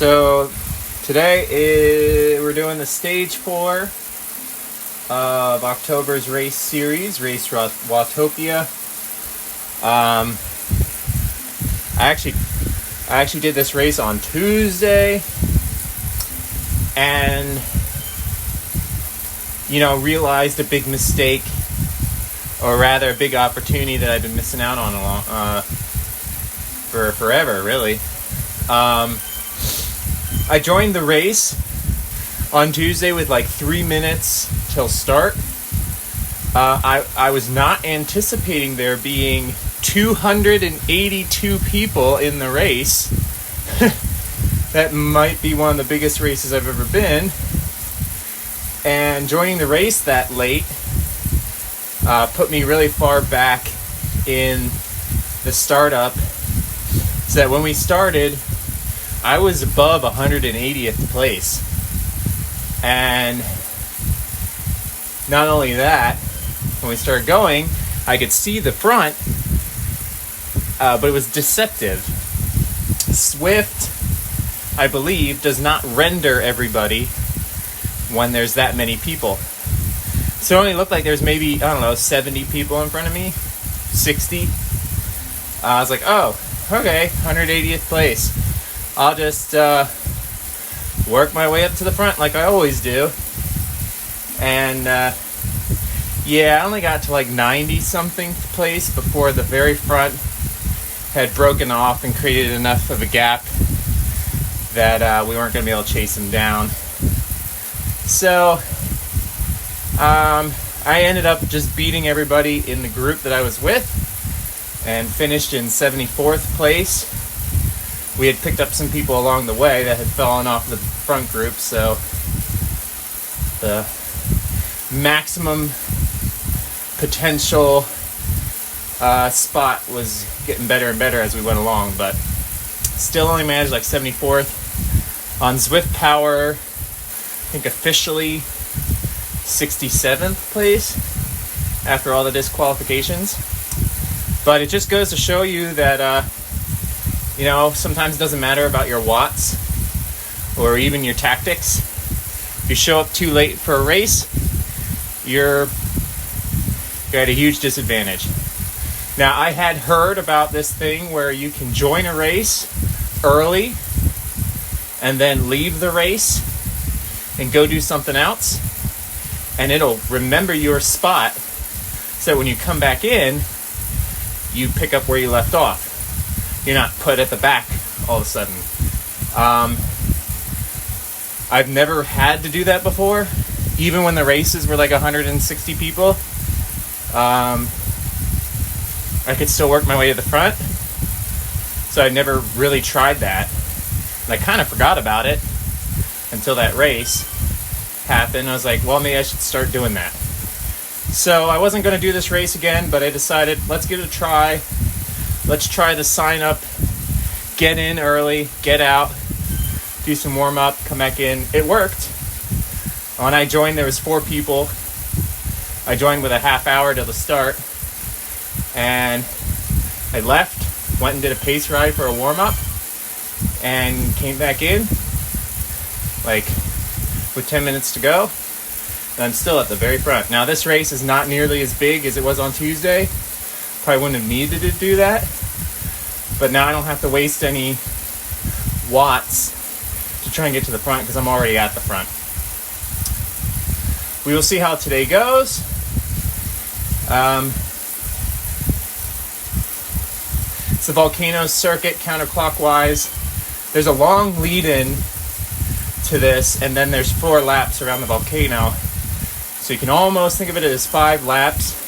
So today we're doing the stage 4 of October's race series, Race Watopia. I actually did this race on Tuesday, and realized a big mistake, or rather a big opportunity that I've been missing out on for forever, really. I joined the race on Tuesday with like 3 minutes till start. I was not anticipating there being 282 people in the race. That might be one of the biggest races I've ever been. And joining the race that late put me really far back in the startup, so that when we started, I was above 180th place. And not only that, when we started going, I could see the front, but it was deceptive. Swift, I believe, does not render everybody when there's that many people. So it only looked like there's maybe, 70 people in front of me, 60. I was like, oh, okay, 180th place. I'll just work my way up to the front like I always do. And I only got to like 90-something place before the very front had broken off and created enough of a gap that we weren't going to be able to chase him down. So I ended up just beating everybody in the group that I was with and finished in 74th place. We had picked up some people along the way that had fallen off the front group, so the maximum potential spot was getting better and better as we went along, but still only managed like 74th. On Zwift Power, I think officially 67th place after all the disqualifications. But it just goes to show you that sometimes it doesn't matter about your watts or even your tactics. If you show up too late for a race, you're at a huge disadvantage. Now, I had heard about this thing where you can join a race early and then leave the race and go do something else, and it'll remember your spot, so when you come back in, you pick up where you left off. You're not put at the back all of a sudden. I've never had to do that before, even when the races were like 160 people. I could still work my way to the front, so I never really tried that. And I kind of forgot about it until that race happened. I was like, well, maybe I should start doing that. So I wasn't going to do this race again, but I decided, let's give it a try. Let's try the sign up, get in early, get out, do some warm up, come back in. It worked. When I joined, there was 4 people. I joined with a half hour till the start, and I left, went and did a pace ride for a warm up, and came back in like with 10 minutes to go, and I'm still at the very front. Now, this race is not nearly as big as it was on Tuesday. Probably wouldn't have needed to do that, but now I don't have to waste any watts to try and get to the front because I'm already at the front. We will see how today goes. It's the Volcano circuit counterclockwise. There's a long lead-in to this, and then there's 4 laps around the volcano. So you can almost think of it as 5 laps,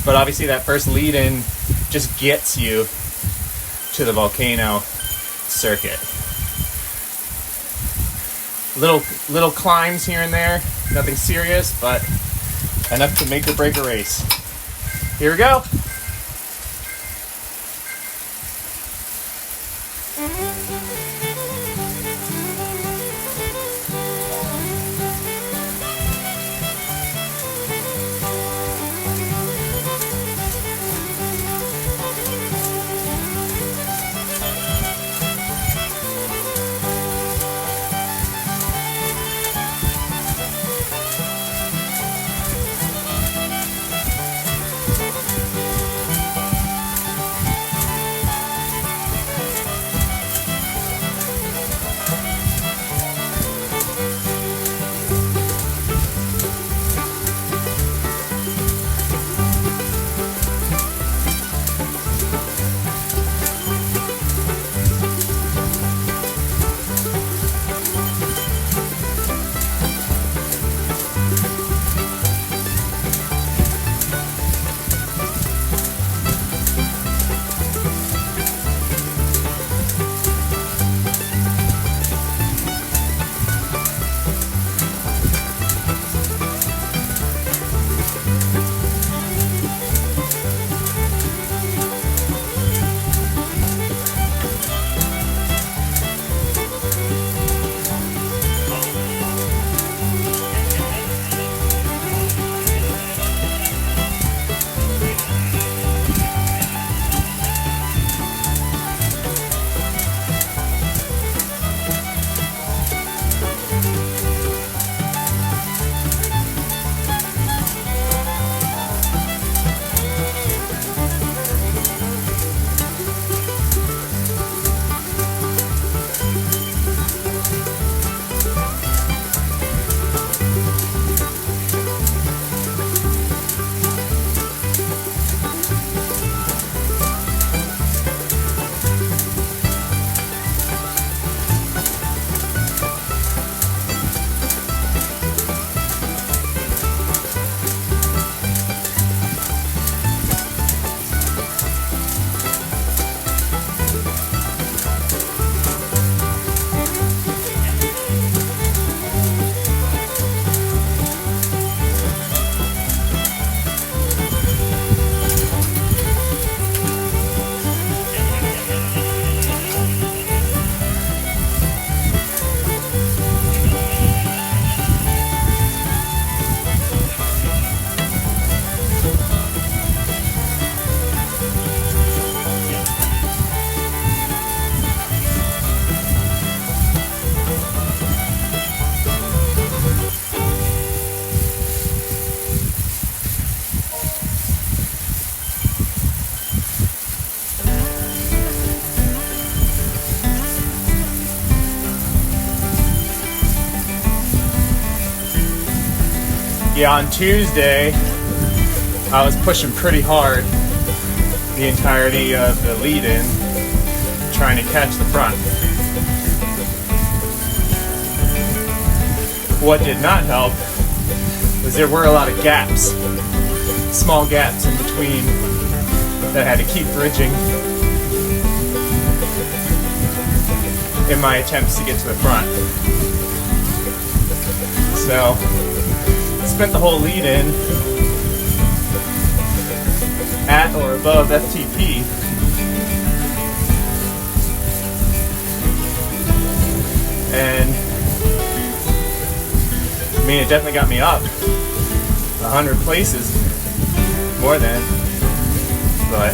but obviously that first lead-in just gets you to the volcano circuit. Little climbs here and there, nothing serious, but enough to make or break a race. Here we go. Yeah, on Tuesday, I was pushing pretty hard the entirety of the lead-in, trying to catch the front. What did not help was there were a lot of gaps, small gaps in between that I had to keep bridging in my attempts to get to the front. So, spent the whole lead-in at or above FTP. And I mean, it definitely got me up 100 places, more than, but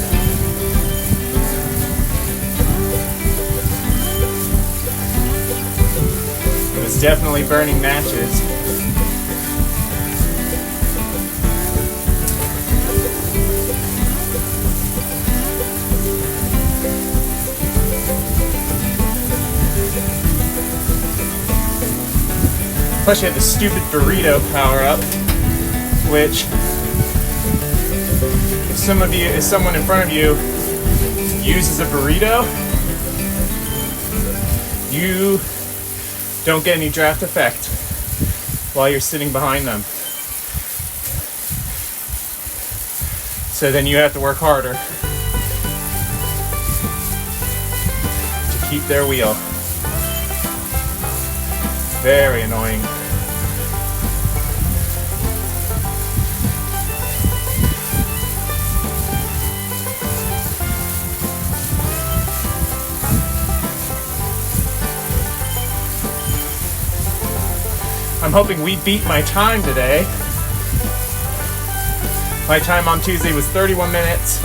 it was definitely burning matches. Plus you had the stupid burrito power-up, which if someone in front of you uses a burrito, you don't get any draft effect while you're sitting behind them. So then you have to work harder to keep their wheel. Very annoying. I'm hoping we beat my time today. My time on Tuesday was 31 minutes,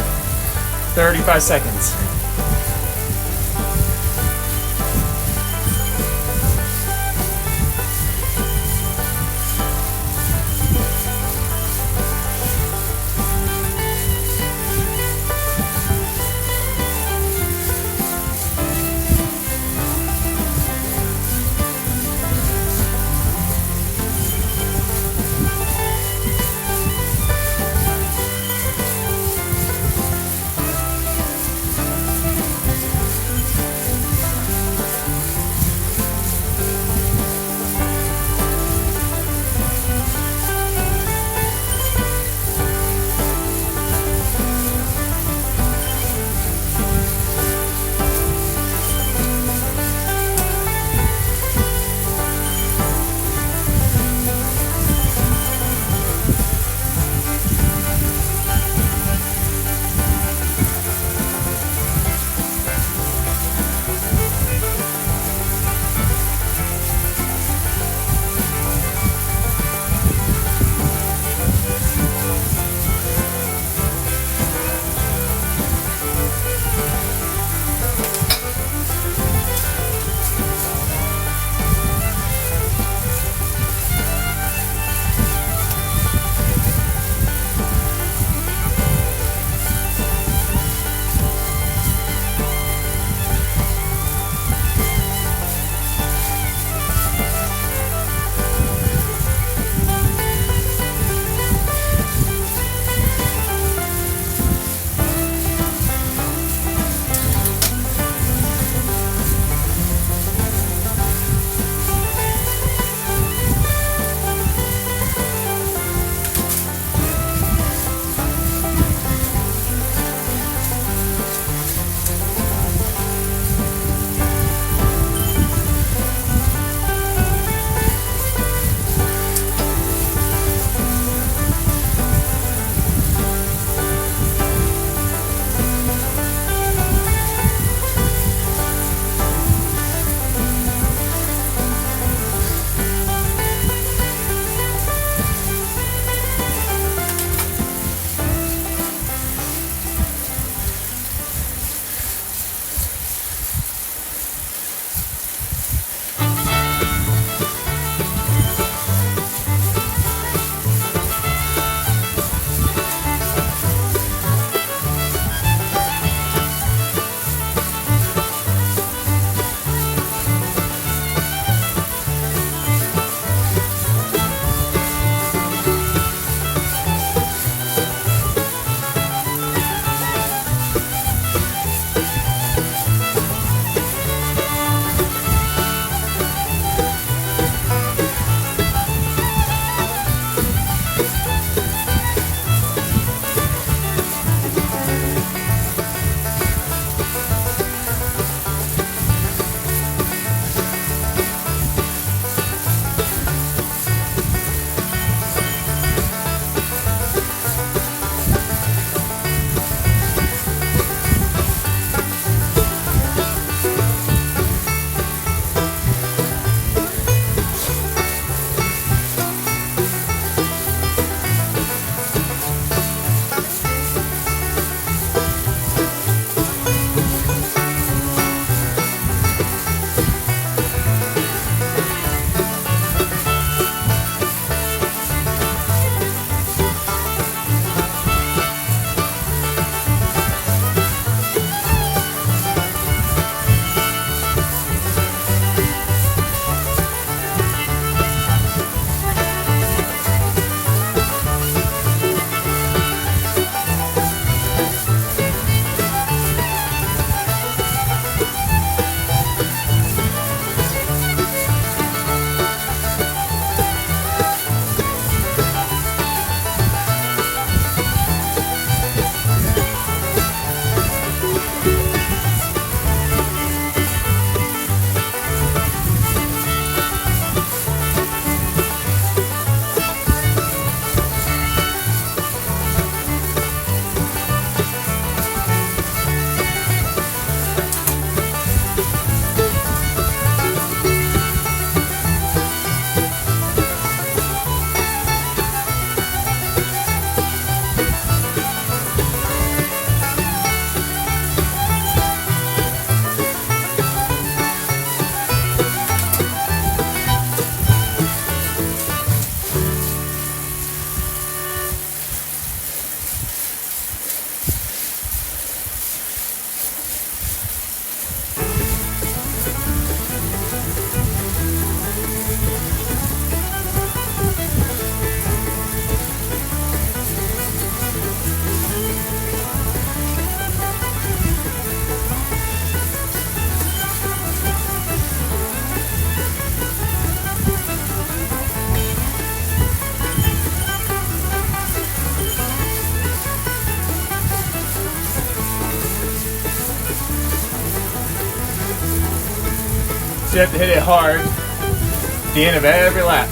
35 seconds. you have to hit it hard at the end of every lap.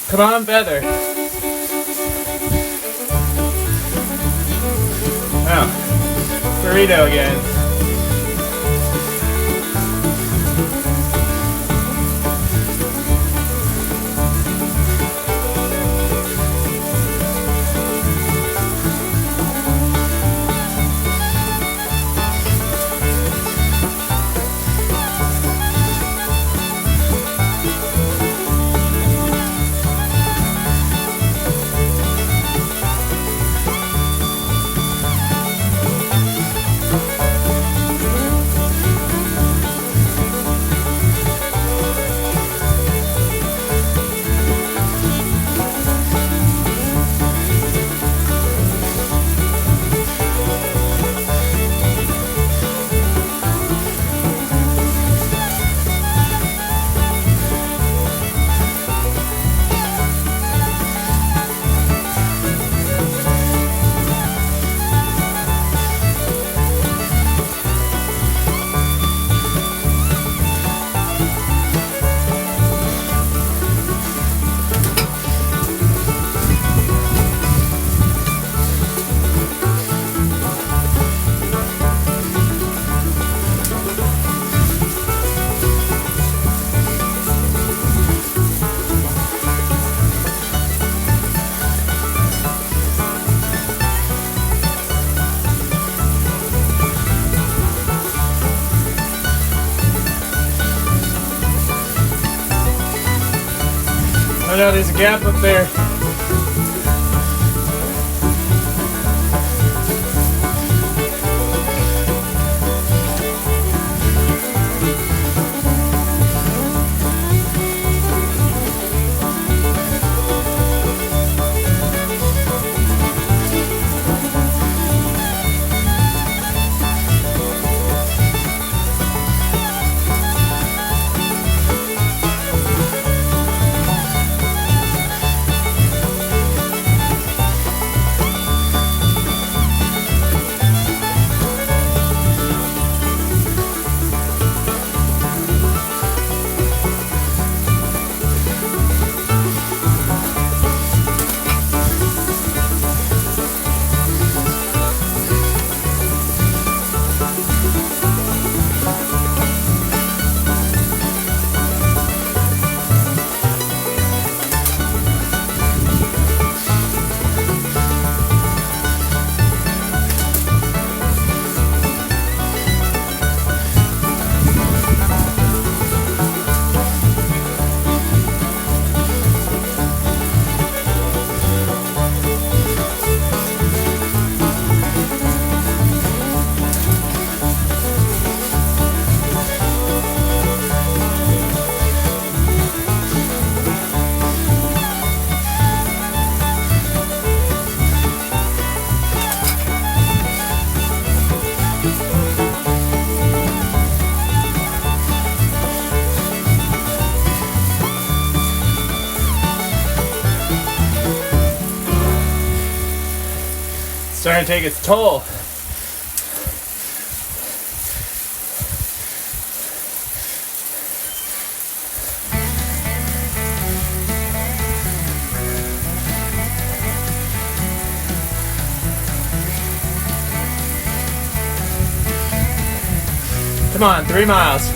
Come on, Feather. Oh, burrito again. Oh no, there's a gap up there. Starting to take its toll. Come on, 3 miles.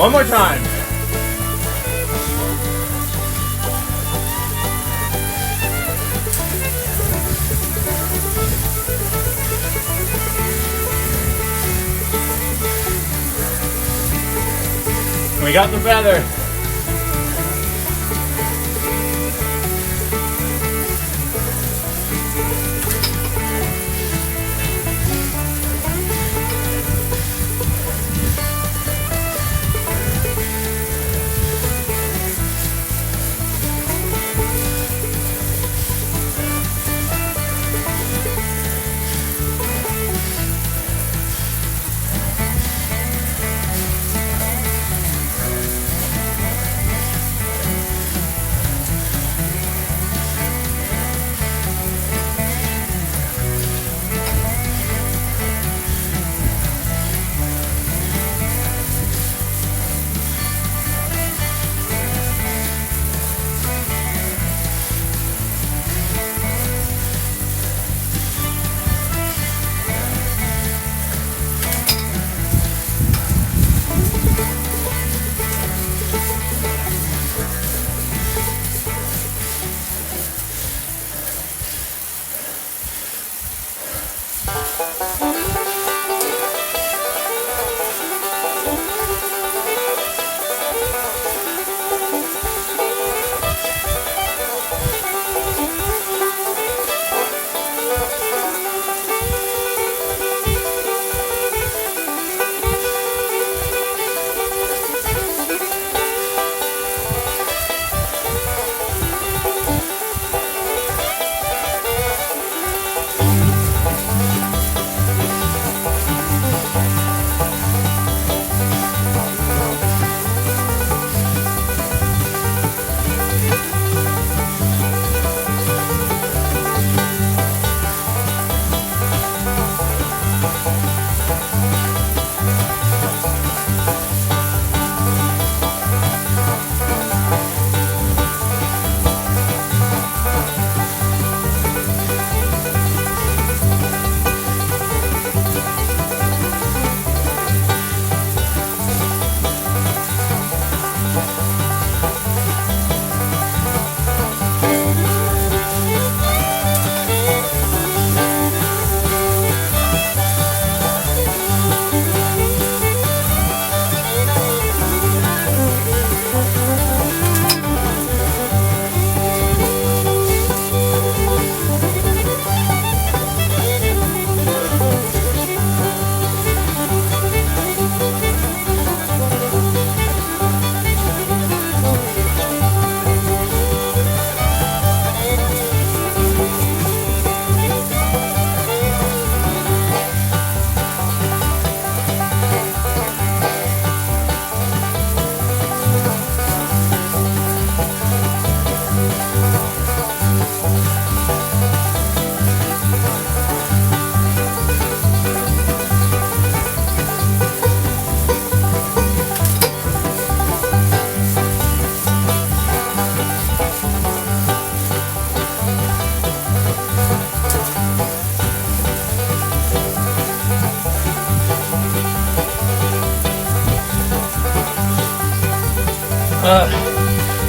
One more time. We got the feather.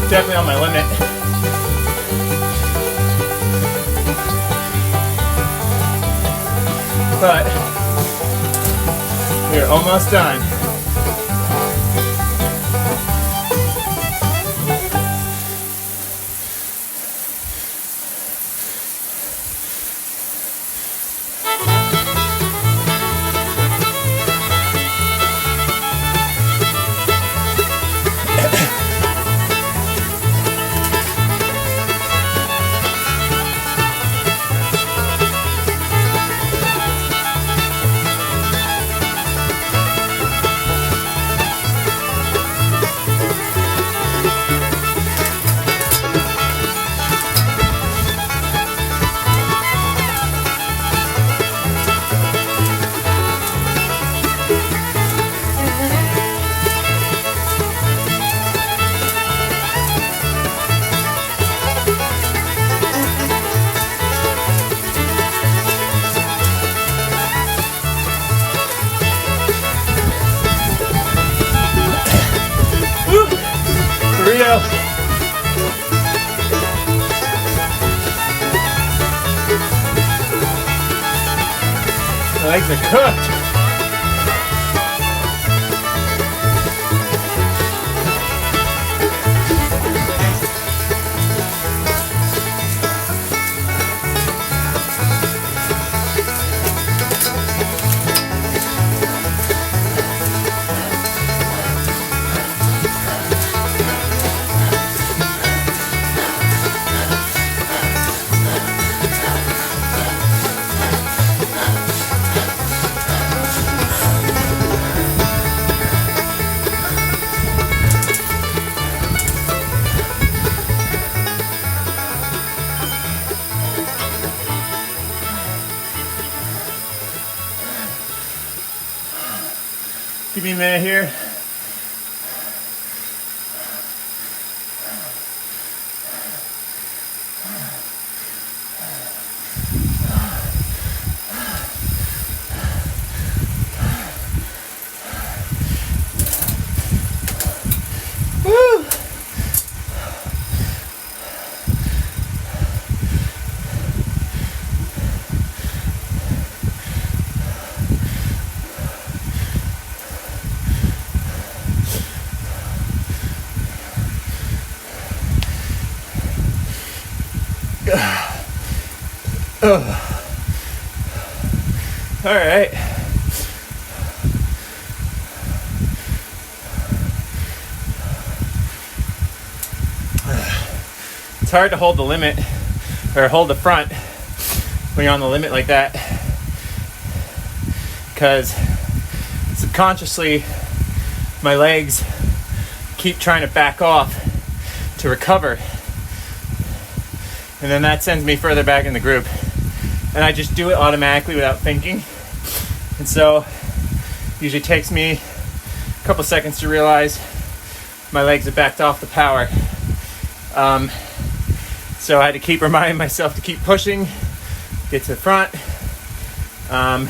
Definitely on my limit. But we're almost done. legs are cooked. Give me a minute here. Woo! All right. It's hard to hold the limit or hold the front when you're on the limit like that, because subconsciously my legs keep trying to back off to recover, and then that sends me further back in the group, and I just do it automatically without thinking. And so it usually takes me a couple seconds to realize my legs have backed off the power. So I had to keep reminding myself to keep pushing, get to the front. I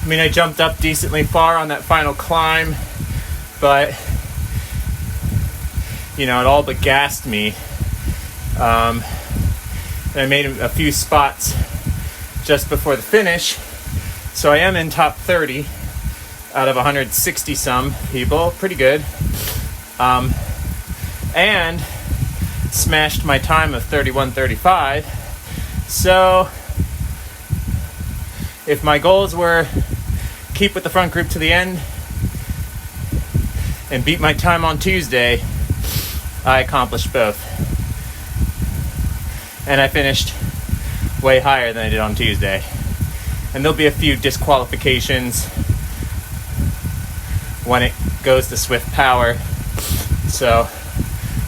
mean, I jumped up decently far on that final climb, but you know, it all but gassed me. And I made a few spots just before the finish, so I am in top 30 out of 160 some people. Pretty good. And smashed my time of 31:35. So if my goals were keep with the front group to the end and beat my time on Tuesday, I accomplished both. And I finished way higher than I did on Tuesday. And there'll be a few disqualifications when it goes to Swift Power. So,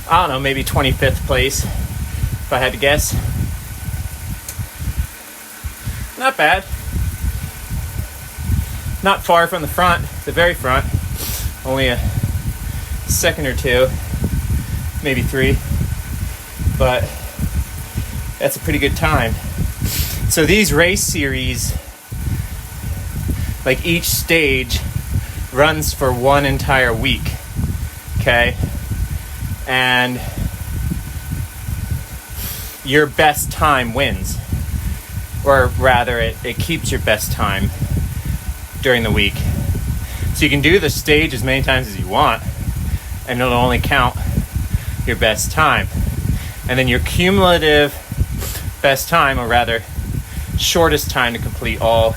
I don't know, maybe 25th place, if I had to guess. Not bad. Not far from the front, the very front. Only a second or two, maybe 3. But that's a pretty good time. So these race series, like each stage runs for one entire week. Okay? And your best time wins. Or rather, it keeps your best time during the week. So you can do the stage as many times as you want, and it'll only count your best time. And then your cumulative best time, or rather, shortest time to complete all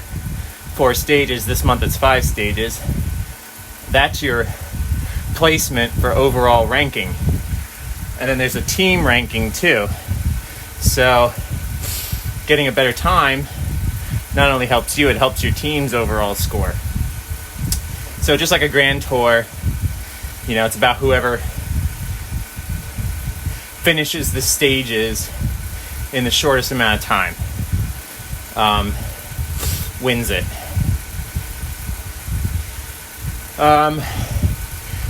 4 stages. This month it's 5 stages. That's your placement for overall ranking. And then there's a team ranking too. So getting a better time not only helps you, it helps your team's overall score. So just like a grand tour, you know, it's about whoever finishes the stages in the shortest amount of time wins it.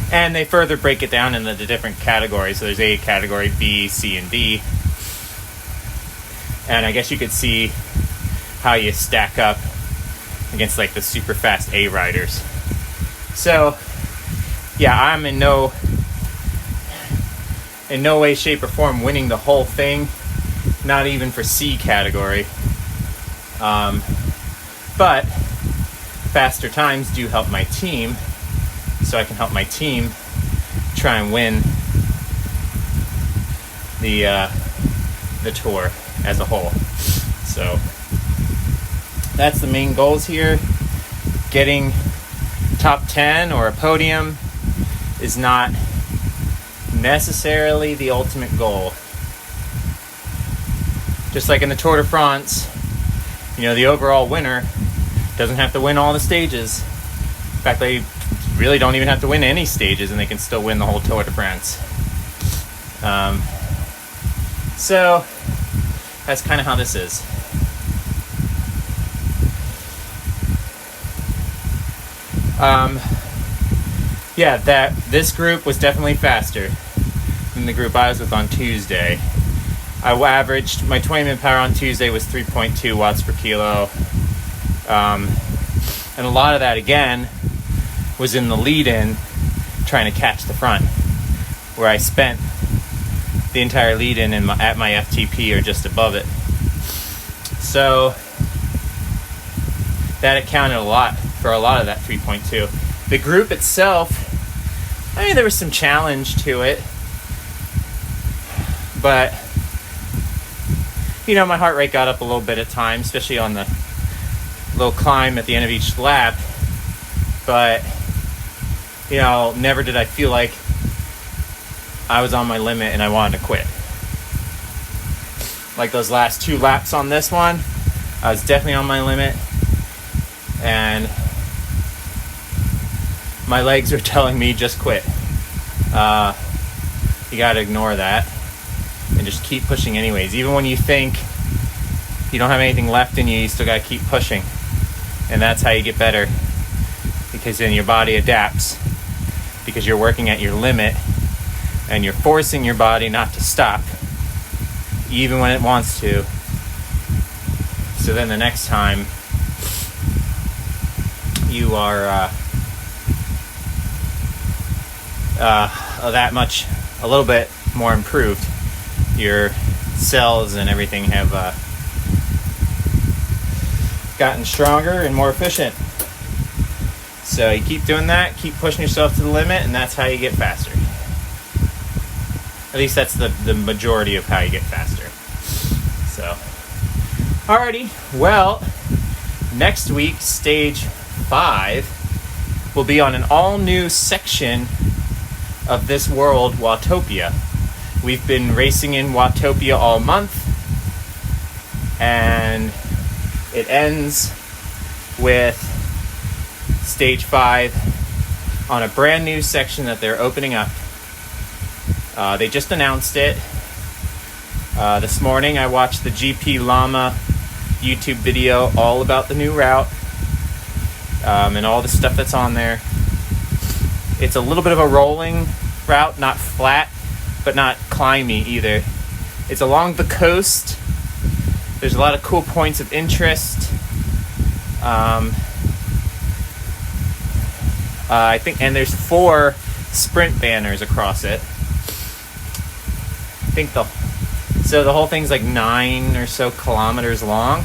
And they further break it down into the different categories. So there's A category, B, C, and D. And I guess you could see how you stack up against like the super fast A riders. So yeah, I'm in no way, shape, or form winning the whole thing. Not even for C category. But faster times do help my team, so I can help my team try and win the tour as a whole. So that's the main goals here. Getting top 10 or a podium is not necessarily the ultimate goal. Just like in the Tour de France, the overall winner doesn't have to win all the stages. In fact, they really don't even have to win any stages, and they can still win the whole Tour de France. So that's kind of how this is. This group was definitely faster than the group I was with on Tuesday. I averaged, my 20-minute power on Tuesday was 3.2 watts per kilo. And a lot of that, again, was in the lead-in, trying to catch the front, where I spent the entire lead-in at my FTP or just above it. So that accounted for a lot of that 3.2. The group itself, there was some challenge to it, but my heart rate got up a little bit at times, especially on the little climb at the end of each lap. But never did I feel like I was on my limit and I wanted to quit. Like those last 2 laps on this one, I was definitely on my limit, and my legs were telling me just quit. You gotta ignore that and just keep pushing anyways. Even when you think you don't have anything left in you, you still gotta keep pushing. And that's how you get better, because then your body adapts, because you're working at your limit and you're forcing your body not to stop even when it wants to. So then the next time you are a little bit more improved. Your cells and everything have gotten stronger and more efficient. So you keep doing that, keep pushing yourself to the limit, and that's how you get faster. At least that's the majority of how you get faster. So, alrighty, well, next week, stage 5, will be on an all-new section of this world, Watopia. We've been racing in Watopia all month, and it ends with stage 5 on a brand new section that they're opening up. They just announced it. This morning I watched the GP Llama YouTube video all about the new route, and all the stuff that's on there. It's a little bit of a rolling route, not flat, but not climby either. It's along the coast. There's a lot of cool points of interest. I think, and there's 4 sprint banners across it. I think so the whole thing's like 9 or so kilometers long.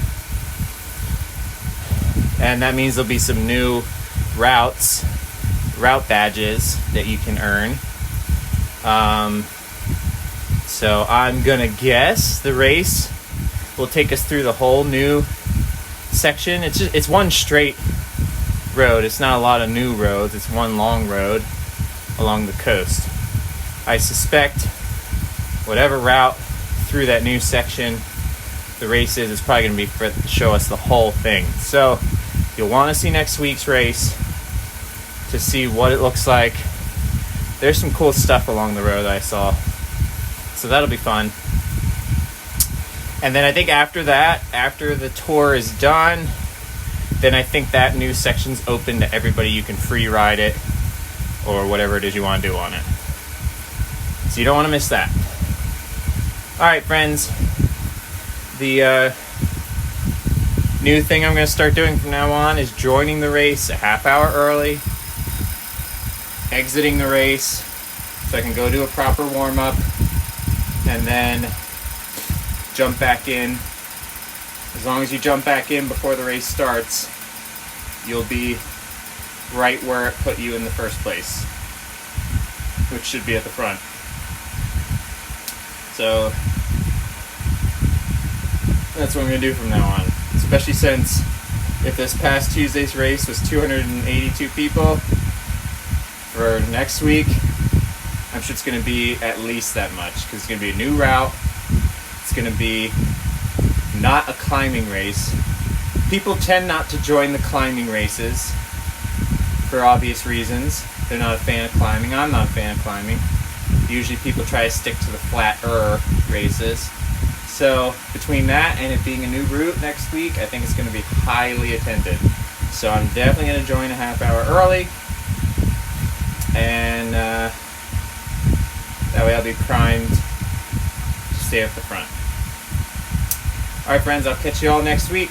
And that means there'll be some new route badges that you can earn. So I'm gonna guess the race will take us through the whole new section. It's one straight road. It's not a lot of new roads. It's one long road along the coast. I suspect whatever route through that new section the race is probably going to be to show us the whole thing. So you'll want to see next week's race to see what it looks like. There's some cool stuff along the road I saw, so that'll be fun. And then I think after that, after the tour is done, then I think that new section's open to everybody. You can free ride it or whatever it is you want to do on it. So you don't want to miss that. All right, friends. The new thing I'm going to start doing from now on is joining the race a half hour early, exiting the race so I can go do a proper warm-up, and then jump back in As long as you jump back in before the race starts, you'll be right where it put you in the first place, which should be at the front. So that's what I'm going to do from now on, especially since if this past Tuesday's race was 282 people, for next week I'm sure it's going to be at least that much, because it's going to be a new route. It's going to be not a climbing race. People tend not to join the climbing races for obvious reasons. They're not a fan of climbing. I'm not a fan of climbing. Usually people try to stick to the flatter races. So between that and it being a new route next week, I think it's going to be highly attended. So I'm definitely going to join a half hour early, and that way I'll be primed to stay up the front. Alright friends, I'll catch you all next week.